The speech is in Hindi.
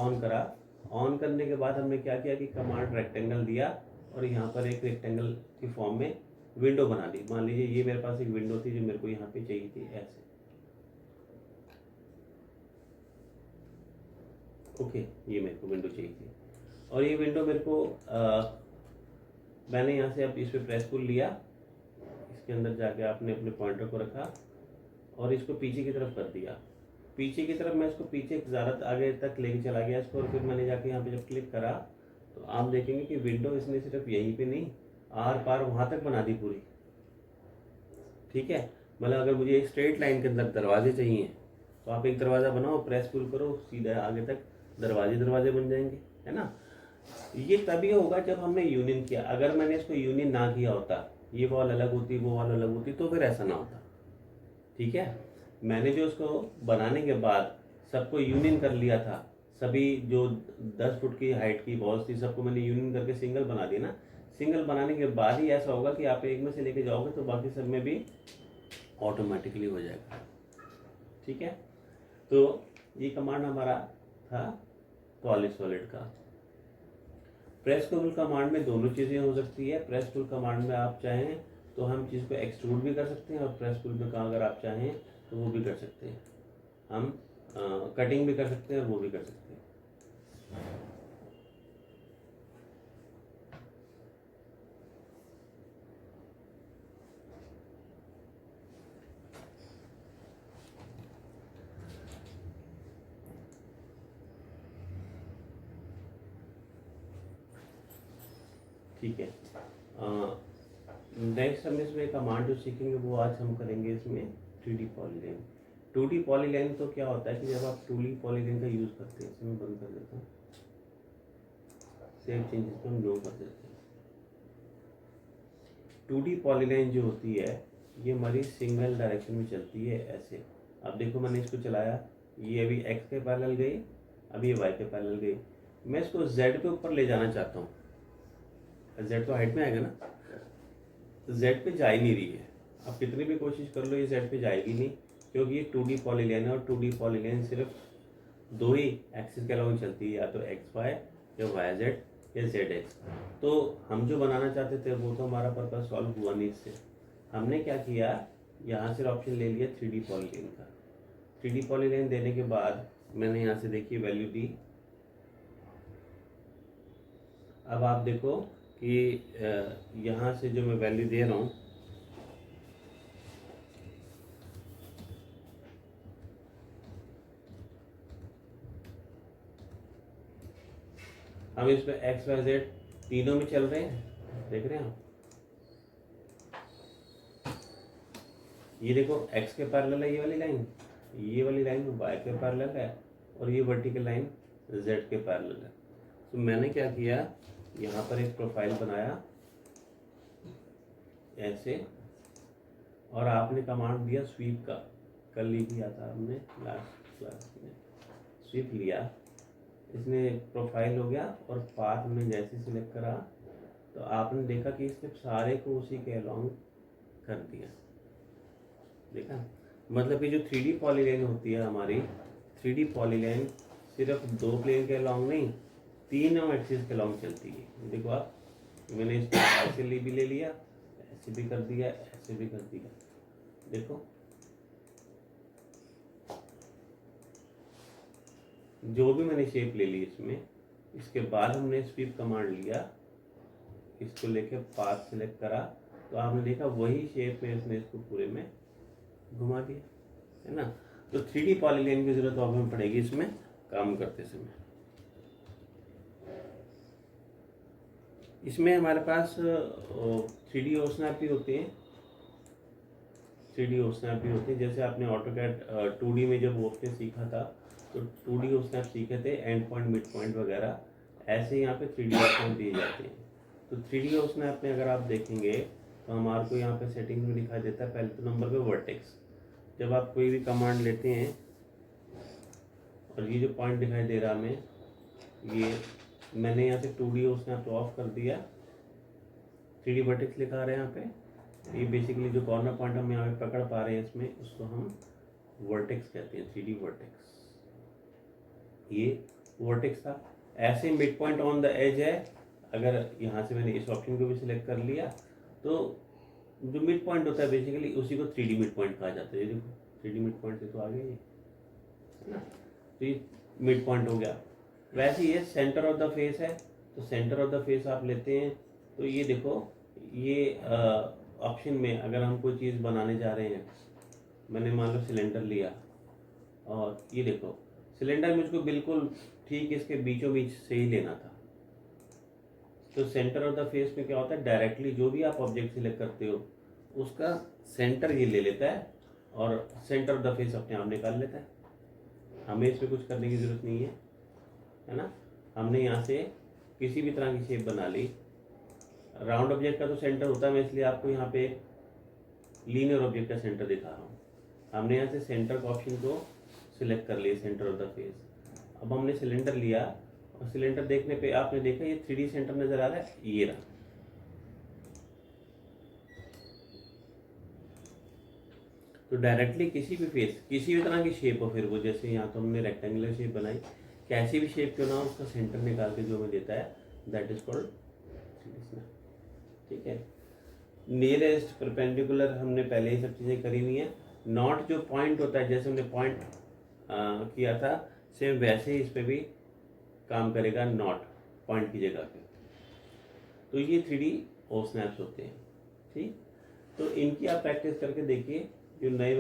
ऑन करा। ऑन करने के बाद हमने क्या किया कि कमांड रेक्टेंगल दिया और यहाँ पर एक रेक्टेंगल की फॉर्म में विंडो बना दी। मान लीजिए ये मेरे पास एक विंडो थी जो मेरे को यहाँ पे चाहिए थी ऐसे, ओके, ये मेरे को विंडो चाहिए थी और ये विंडो मेरे को मैंने यहाँ से अब इस पर प्रेस पुल लिया, इसके अंदर जाके आपने अपने पॉइंटर को रखा और इसको पीछे की तरफ कर दिया। पीछे की तरफ मैं इसको पीछे ज़्यादा आगे तक लेके चला गया इसको और फिर मैंने जाके यहाँ पे जब क्लिक करा तो आप देखेंगे कि विंडो इसने सिर्फ यहीं पे नहीं, आर पार वहाँ तक बना दी पूरी। ठीक है, मतलब अगर मुझे एक स्ट्रेट लाइन के अंदर दरवाजे चाहिए तो आप एक दरवाज़ा बनाओ, प्रेस पुल करो, सीधा आगे तक दरवाजे बन जाएंगे, है ना। ये तभी होगा जब हमने यूनियन किया। अगर मैंने इसको यूनियन ना किया होता, ये वॉल अलग होती, वो वॉल अलग होती, तो फिर ऐसा ना होता। ठीक है, मैंने जो उसको बनाने के बाद सबको यूनियन कर लिया था, सभी जो 10 फुट की हाइट की वॉल्स थी सबको मैंने यूनियन करके सिंगल बना दिया ना। सिंगल बनाने के बाद ही ऐसा होगा कि आप एक में से लेके जाओगे तो बाकी सब में भी ऑटोमेटिकली हो जाएगा। ठीक है, तो ये कमांड हमारा था पॉलिश सॉलिड का। प्रेस टूल कमांड में दोनों चीज़ें हो सकती है। प्रेस टूल कमांड में आप चाहें तो हम चीज़ को एक्सट्रूड भी कर सकते हैं और प्रेस टूल में कहाँ अगर आप चाहें तो वो भी कर सकते हैं। हम कटिंग भी कर सकते हैं और वो भी कर सकते हैं। ठीक है, नेक्स्ट हम इसमें कमांड जो सीखेंगे वो आज हम करेंगे इसमें 3D पॉलीलाइन। 2D पॉलीलाइन तो क्या होता है कि जब आप 2D पॉलीलाइन का यूज़ करते हैं, इसमें बंद कर देता हूँ, सेव चेंजेस पे हम नो कर देते हैं। 2D पॉलीलाइन जो होती है ये हमारी सिंगल डायरेक्शन में चलती है ऐसे। अब देखो मैंने इसको चलाया, ये अभी x के पैरेलल गई, अभी ये y के पैरेलल गई। मैं इसको z पे ऊपर ले जाना चाहता हूँ, z तो हाइट में आएगा ना, z पे जा ही नहीं रही है। आप कितनी भी कोशिश कर लो ये z पे जाएगी नहीं, क्योंकि ये 2D पॉलीलाइन है और 2D पॉलीलाइन सिर्फ दो ही एक्सिस के अलावा चलती है, या तो XY या YZ या ZX। तो हम जो बनाना चाहते थे वो तो हमारा पर्पस सॉल्व हुआ नहीं इससे। हमने क्या किया, यहाँ से ऑप्शन ले लिया 3D पॉलीलाइन का। 3D पॉलीलाइन देने के बाद मैंने यहाँ से देखिए वैल्यू दी। अब आप देखो कि यहाँ से जो मैं वैल्यू दे रहा हूँ, हम इसमें XYZ तीनों में चल रहे हैं, देख रहे हैं आप। ये देखो x के पैरेलल है ये वाली लाइन, ये वाली लाइन y के पैरेलल है और ये वर्टिकल लाइन z के पैरेलल है। तो मैंने क्या किया, यहाँ पर एक प्रोफाइल बनाया ऐसे, और आपने कमांड दिया स्वीप का, कल ही किया था हमने लास्ट क्लास में। स्वीप लिया, इसने प्रोफाइल हो गया और पाथ में जैसे सिलेक्ट करा तो आपने देखा कि इसने सारे को उसी के अलोंग कर दिया। देखा, मतलब कि जो 3D पॉलीलाइन होती है हमारी, 3D पॉलीलाइन सिर्फ दो प्लेन के अलोंग नहीं, तीनों एक्सिस के अलोंग चलती है। देखो आप, मैंने इसको ऐसे भी ले लिया, ऐसे भी कर दिया, ऐसे भी कर दिया। देखो जो भी मैंने शेप ले ली इसमें, इसके बाद हमने स्वीप कमांड लिया, इसको लेके पाथ सिलेक्ट करा तो आपने देखा वही शेप में इसने इसको पूरे में घुमा दिया, है ना। तो 3D पॉलीलाइन की जरूरत अब हमें पड़ेगी इसमें काम करते समय। इसमें हमारे पास 3D ओस्नैप भी होते हैं, 3D ओस्नैप भी होते हैं। जैसे आपने ऑटोकैड 2D में जब आपने सीखा था तो 2D ओस्नैप सीखे थे, एंड पॉइंट, मिड पॉइंट वगैरह, ऐसे यहाँ पे 3D ओस्नैप दिए जाते हैं। तो 3D ओस्नैप में अगर आप देखेंगे तो हमारे को यहाँ पे सेटिंग में दिखाई देता है पहले तो नंबर पे वर्टेक्स। जब आप कोई भी कमांड लेते हैं और ये जो पॉइंट दिखाई दे रहा हमें, ये मैंने यहाँ से 2D ओस्नैप ऑफ कर दिया, 3D वर्टेक्स लिखा आ रहा है यहाँ पे। ये बेसिकली जो कॉर्नर पॉइंट हम यहाँ पे पकड़ पा रहे हैं इसमें, उसको हम वर्टेक्स कहते हैं, 3D वर्टेक्स। ये वर्टेक्स था। ऐसे mid point on the edge है, अगर यहाँ से मैंने इस ऑप्शन को भी सिलेक्ट कर लिया तो जो मिड पॉइंट होता है बेसिकली उसी को 3D मिड पॉइंट कहा जाता है। ये देखो 3D मिड पॉइंट से तो आ गया ये, है ना। तो ये मिड पॉइंट हो गया। वैसे ये सेंटर ऑफ द फेस है, तो सेंटर ऑफ द फेस आप लेते हैं तो ये देखो, ये ऑप्शन में अगर हम कोई चीज़ बनाने जा रहे हैं, मैंने मान लो सिलेंडर लिया और ये देखो सिलेंडर मुझको बिल्कुल ठीक इसके बीचों बीच से ही लेना था। तो सेंटर ऑफ द फेस में क्या होता है, डायरेक्टली जो भी आप ऑब्जेक्ट सिलेक्ट करते हो उसका सेंटर ये ले लेता है और सेंटर ऑफ द फेस अपने आप निकाल लेता है। हमें इसमें कुछ करने की ज़रूरत नहीं है ना। हमने यहाँ से किसी भी तरह की शेप बना ली। राउंड ऑब्जेक्ट का तो सेंटर होता है, मैं इसलिए आपको यहाँ पे लीनियर ऑब्जेक्ट का सेंटर दिखा रहा हूँ। हमने यहाँ से सेंटर का ऑप्शन को सिलेक्ट कर लिया, सेंटर ऑफ द फेस। अब हमने सिलेंडर लिया और सिलेंडर देखने पे आपने देखा ये 3D सेंटर नज़र आ रहा है, ये रहा। तो डायरेक्टली किसी भी फेस, किसी भी तरह की शेप हो, फिर वो जैसे यहाँ तो हमने रेक्टेंगुलर शेप बनाई, कैसी भी शेप क्यों ना हो उसका सेंटर निकाल के जो हमें देता है that is called 3D snap. ठीक है। नियरेस्ट परपेंडिकुलर हमने पहले ही सब चीज़ें करी हुई हैं। नॉट जो पॉइंट होता है, जैसे हमने पॉइंट किया था, सेम वैसे ही इस पर भी काम करेगा, नॉट पॉइंट की जगह पे। तो ये 3D ओ स्नैप्स होते हैं। ठीक, तो इनकी आप प्रैक्टिस करके देखिए। जो नए